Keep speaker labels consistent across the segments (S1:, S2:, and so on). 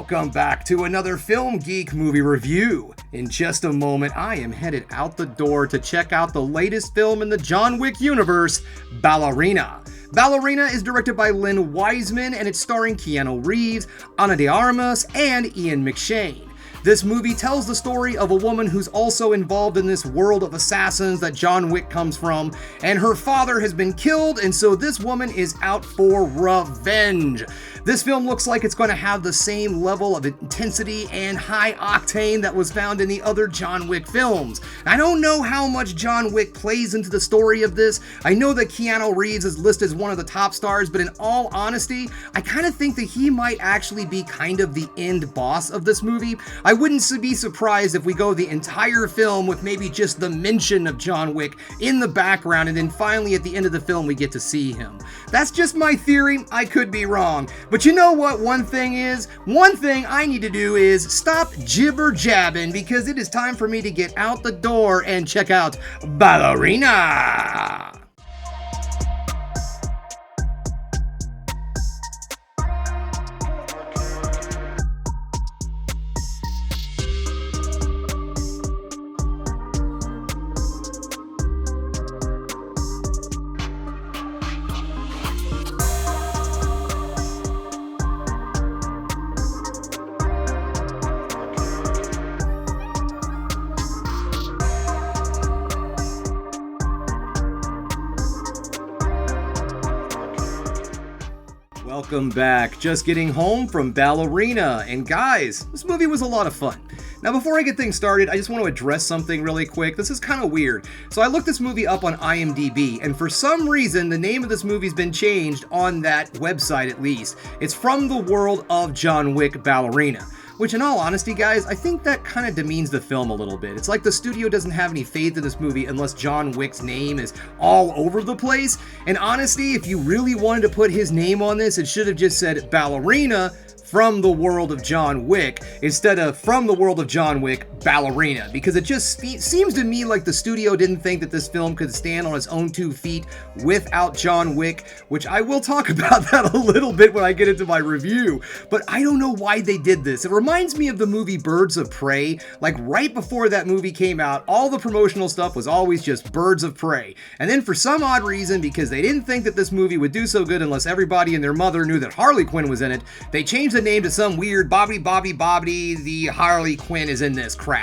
S1: Welcome back to another Film Geek movie review. In just a moment, I am headed out the door to check out the latest film in the John Wick universe, Ballerina. Ballerina is directed by Lynn Wiseman and it's starring Keanu Reeves, Ana de Armas, and Ian McShane. This movie tells the story of a woman who's also involved in this world of assassins that John Wick comes from, and her father has been killed, and so this woman is out for revenge. This film looks like it's going to have the same level of intensity and high octane that was found in the other John Wick films. I don't know how much John Wick plays into the story of this. I know that Keanu Reeves is listed as one of the top stars, but in all honesty, I kind of think that he might actually be kind of the end boss of this movie. I wouldn't be surprised if we go the entire film with maybe just the mention of John Wick in the background, and then finally at the end of the film we get to see him. That's just my theory. I could be wrong. But you know what one thing I need to do is stop jibber-jabbing, because it is time for me to get out the door and check out Ballerina. Welcome back. Just getting home from Ballerina, and guys, this movie was a lot of fun. Now before I get things started, I just want to address something really quick. This is kind of weird. So I looked this movie up on IMDb, and for some reason the name of this movie's been changed on that website at least. It's From the World of John Wick Ballerina. Which, in all honesty, guys, I think that kind of demeans the film a little bit. It's like the studio doesn't have any faith in this movie unless John Wick's name is all over the place. And honestly, if you really wanted to put his name on this, it should have just said Ballerina From the World of John Wick instead of From the World of John Wick Ballerina, because it just seems to me like the studio didn't think that this film could stand on its own 2 feet without John Wick, which I will talk about that a little bit when I get into my review. But I don't know why they did this. It reminds me of the movie Birds of Prey. Like right before that movie came out, all the promotional stuff was always just Birds of Prey. And then for some odd reason, because they didn't think that this movie would do so good unless everybody and their mother knew that Harley Quinn was in it, they changed the name to some weird Bobby, the Harley Quinn is in this crap.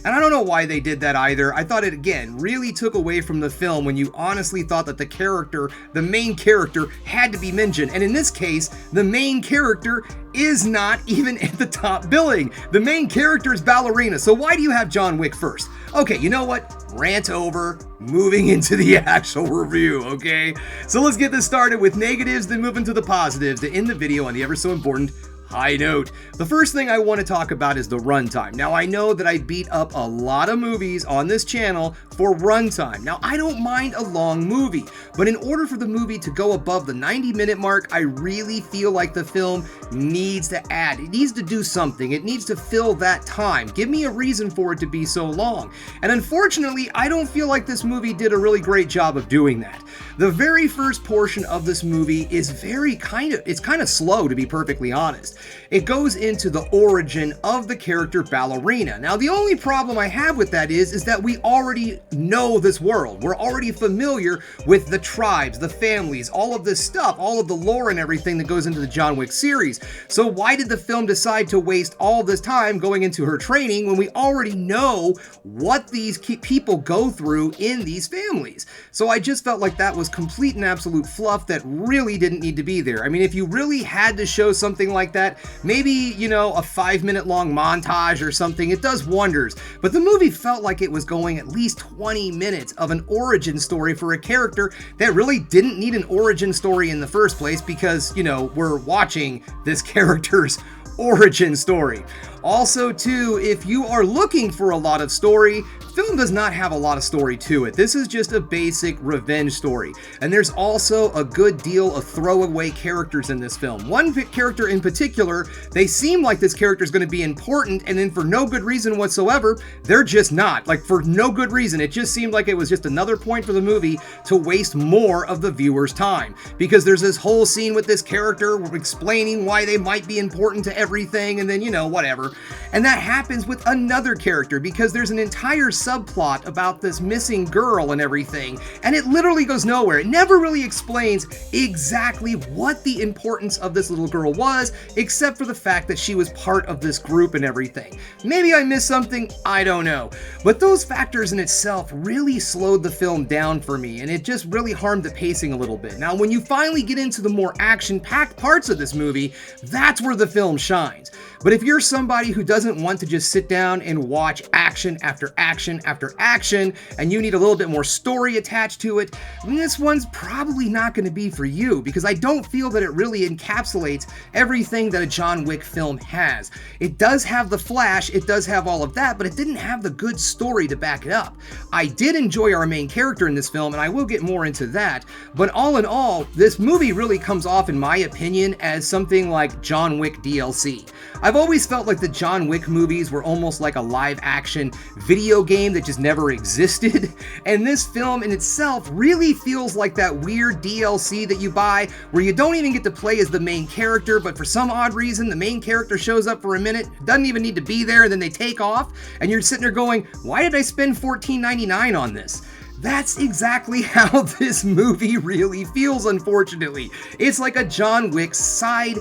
S1: And I don't know why they did that either. I thought it, again, really took away from the film when you honestly thought that the main character had to be mentioned. And in this case, the main character is not even at the top billing. The main character is Ballerina, so why do you have John Wick first? Okay, you know what? Rant over, moving into the actual review, okay? So let's get this started with negatives, then move into the positives to end the video on the ever so important high note. The first thing I want to talk about is the runtime. Now, I know that I beat up a lot of movies on this channel for runtime. Now, I don't mind a long movie, but in order for the movie to go above the 90-minute mark, I really feel like the film needs to add. It needs to do something. It needs to fill that time. Give me a reason for it to be so long. And unfortunately, I don't feel like this movie did a really great job of doing that. The very first portion of this movie is it's kind of slow, to be perfectly honest. It goes into the origin of the character Ballerina. Now, the only problem I have with that is that we already know this world. We're already familiar with the tribes, the families, all of this stuff, all of the lore and everything that goes into the John Wick series. So why did the film decide to waste all this time going into her training when we already know what these people go through in these families? So I just felt like that was complete and absolute fluff that really didn't need to be there. I mean, if you really had to show something like that, maybe, a 5-minute long montage or something, it does wonders. But the movie felt like it was going at least 20 minutes of an origin story for a character that really didn't need an origin story in the first place, because, we're watching this character's origin story. Also, too, if you are looking for a lot of story, film does not have a lot of story to it. This is just a basic revenge story. And there's also a good deal of throwaway characters in this film. One character in particular, they seem like this character is going to be important, and then for no good reason whatsoever, they're just not. Like, for no good reason. It just seemed like it was just another point for the movie to waste more of the viewer's time. Because there's this whole scene with this character explaining why they might be important to everything, and then, you know, whatever. And that happens with another character because there's an entire subplot about this missing girl and everything, and it literally goes nowhere. It never really explains exactly what the importance of this little girl was, except for the fact that she was part of this group and everything. Maybe I missed something, I don't know. But those factors in itself really slowed the film down for me, and it just really harmed the pacing a little bit. Now, when you finally get into the more action-packed parts of this movie, that's where the film shines. But if you're somebody who doesn't want to just sit down and watch action after action after action, and you need a little bit more story attached to it, then this one's probably not going to be for you, because I don't feel that it really encapsulates everything that a John Wick film has. It does have the flash, it does have all of that, but it didn't have the good story to back it up. I did enjoy our main character in this film, and I will get more into that, but all in all, this movie really comes off, in my opinion, as something like John Wick DLC. I've always felt like the John Wick movies were almost like a live-action video game that just never existed, and this film in itself really feels like that weird DLC that you buy where you don't even get to play as the main character, but for some odd reason the main character shows up for a minute, doesn't even need to be there, and then they take off, and you're sitting there going, why did I spend $14.99 on this? That's exactly how this movie really feels, unfortunately. It's like a John Wick side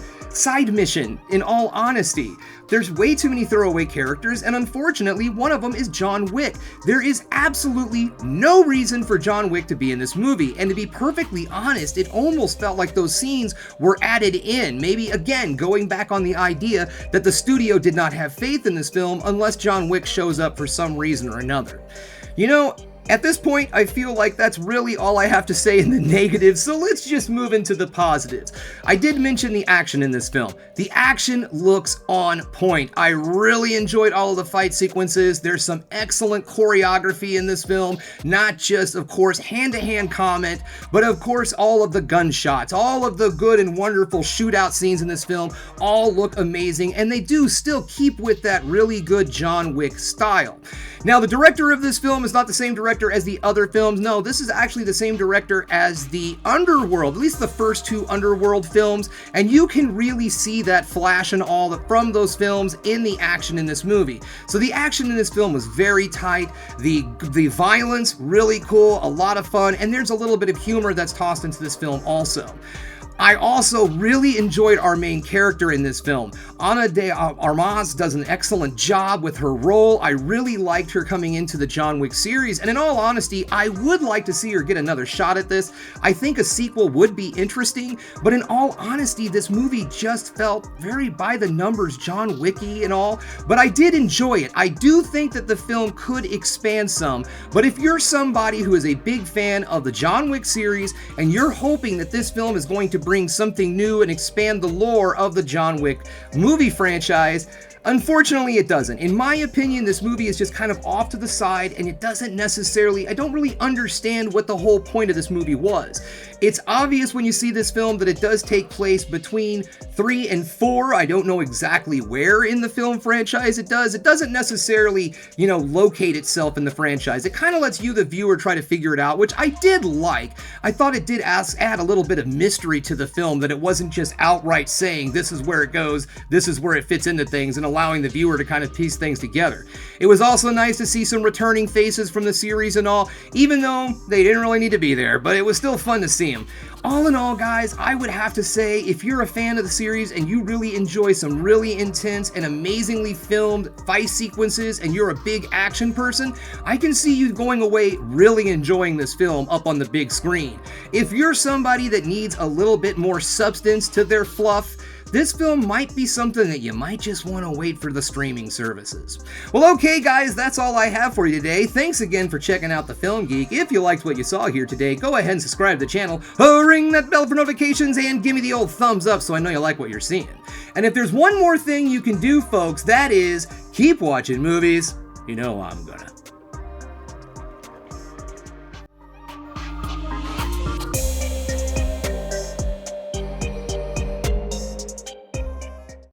S1: mission, in all honesty. There's way too many throwaway characters, and unfortunately, one of them is John Wick. There is absolutely no reason for John Wick to be in this movie, and to be perfectly honest, it almost felt like those scenes were added in. Maybe, again, going back on the idea that the studio did not have faith in this film unless John Wick shows up for some reason or another. You know, at this point, I feel like that's really all I have to say in the negatives, so let's just move into the positives. I did mention the action in this film. The action looks on point. I really enjoyed all of the fight sequences. There's some excellent choreography in this film, not just, of course, hand-to-hand combat, but of course all of the gunshots, all of the good and wonderful shootout scenes in this film all look amazing, and they do still keep with that really good John Wick style. Now, the director of this film is not the same director as the other films. No, this is actually the same director as the Underworld, at least the first two Underworld films, and you can really see that flash and all from those films in the action in this movie. So the action in this film was very tight, the violence really cool, a lot of fun, and there's a little bit of humor that's tossed into this film also. I also really enjoyed our main character in this film. Ana de Armas does an excellent job with her role. I really liked her coming into the John Wick series, and in all honesty, I would like to see her get another shot at this. I think a sequel would be interesting, but in all honesty, this movie just felt very by the numbers John Wicky and all, but I did enjoy it. I do think that the film could expand some, but if you're somebody who is a big fan of the John Wick series, and you're hoping that this film is going to bring something new and expand the lore of the John Wick movie franchise, unfortunately it doesn't. In my opinion, this movie is just kind of off to the side, and it doesn't necessarily, I don't really understand what the whole point of this movie was. It's obvious when you see this film that it does take place between 3 and 4. I don't know exactly where in the film franchise it does. It doesn't necessarily, you know, locate itself in the franchise. It kind of lets you, the viewer, try to figure it out, which I did like. I thought it did add a little bit of mystery to the film, that it wasn't just outright saying this is where it goes, this is where it fits into things, and allowing the viewer to kind of piece things together. It was also nice to see some returning faces from the series and all, even though they didn't really need to be there, but it was still fun to see them. All in all, guys, I would have to say, if you're a fan of the series and you really enjoy some really intense and amazingly filmed fight sequences, and you're a big action person, I can see you going away really enjoying this film up on the big screen. If you're somebody that needs a little bit more substance to their fluff, this film might be something that you might just want to wait for the streaming services. Well, okay, guys, that's all I have for you today. Thanks again for checking out the Film Geek. If you liked what you saw here today, go ahead and subscribe to the channel, ring that bell for notifications, and give me the old thumbs up so I know you like what you're seeing. And if there's one more thing you can do, folks, that is keep watching movies. You know I'm gonna.